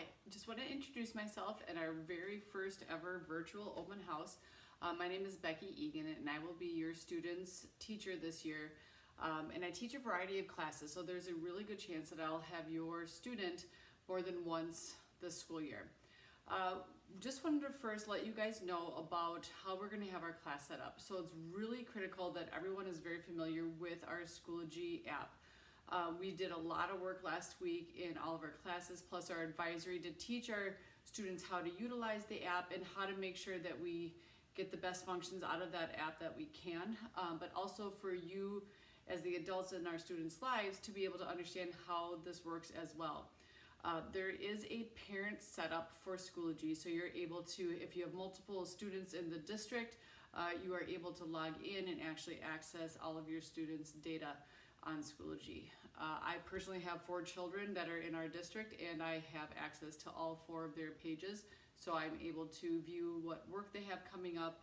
Hi, just want to introduce myself at our very first ever virtual open house. My name is Becky Egan and I will be your student's teacher this year. And I teach a variety of classes, so there's a really good chance that I'll have your student more than once this school year. Just wanted to first let you guys know about how we're going to have our class set up. So it's really critical that everyone is very familiar with our Schoology app. We did a lot of work last week in all of our classes, plus our advisory, to teach our students how to utilize the app and how to make sure that we get the best functions out of that app that we can, but also for you as the adults in our students' lives to be able to understand how this works as well. There is a parent setup for Schoology, so you're able to, if you have multiple students in the district, you are able to log in and actually access all of your students' data on Schoology. I personally have 4 children that are in our district and I have access to all 4 of their pages, so I'm able to view what work they have coming up,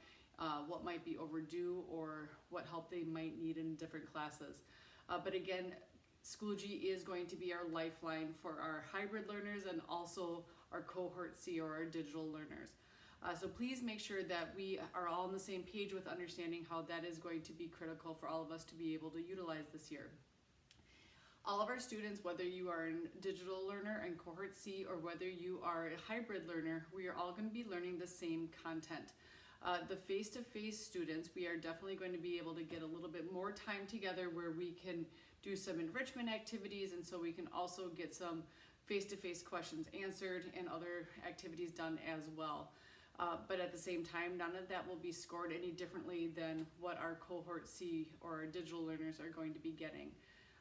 what might be overdue, or what help they might need in different classes. But again, Schoology is going to be our lifeline for our hybrid learners and also our cohort C or our digital learners. So please make sure that we are all on the same page with understanding how that is going to be critical for all of us to be able to utilize this year. All of our students, whether you are a digital learner and cohort C or whether you are a hybrid learner, we are all going to be learning the same content. The face-to-face students, we are definitely going to be able to get a little bit more time together where we can do some enrichment activities, and so we can also get some face-to-face questions answered and other activities done as well. But at the same time, none of that will be scored any differently than what our cohort C or our digital learners are going to be getting.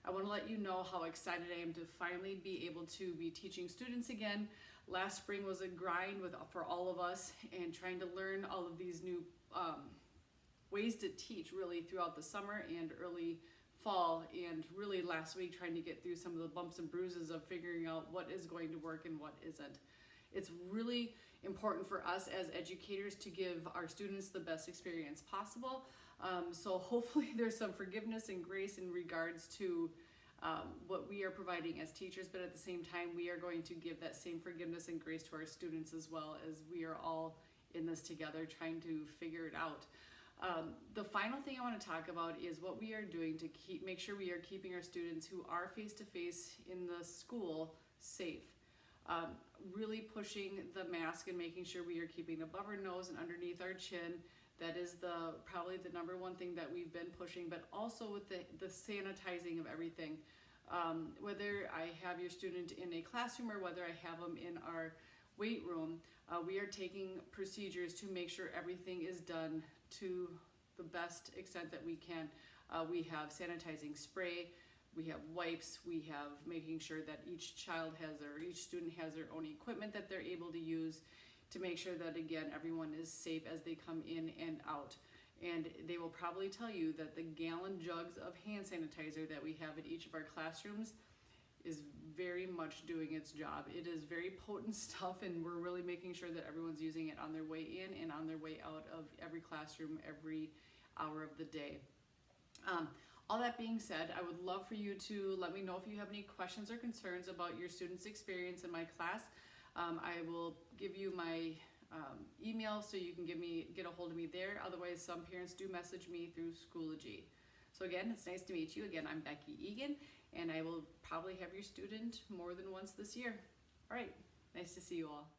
I want to let you know how excited I am to finally be able to be teaching students again. Last spring was a grind for all of us, and trying to learn all of these new ways to teach really throughout the summer and early fall, and really last week trying to get through some of the bumps and bruises of figuring out what is going to work and what isn't. It's really important for us as educators to give our students the best experience possible. So hopefully there's some forgiveness and grace in regards to what we are providing as teachers, but at the same time we are going to give that same forgiveness and grace to our students as well, as we are all in this together trying to figure it out. The final thing I want to talk about is what we are doing to make sure we are keeping our students who are face-to-face in the school safe. Really pushing the mask and making sure we are keeping above our nose and underneath our chin. That is probably the number one thing that we've been pushing, but also with the sanitizing of everything. Whether I have your student in a classroom or whether I have them in our weight room, we are taking procedures to make sure everything is done to the best extent that we can. We have sanitizing spray, we have wipes, we have making sure that each student has their own equipment that they're able to use to make sure that, again, everyone is safe as they come in and out. And they will probably tell you that the gallon jugs of hand sanitizer that we have at each of our classrooms is very much doing its job. It is very potent stuff, and we're really making sure that everyone's using it on their way in and on their way out of every classroom every hour of the day. All that being said, I would love for you to let me know if you have any questions or concerns about your students' experience in my class. I will give you my email so you can get a hold of me there. Otherwise, some parents do message me through Schoology. So again, it's nice to meet you. Again, I'm Becky Egan, and I will probably have your student more than once this year. All right, nice to see you all.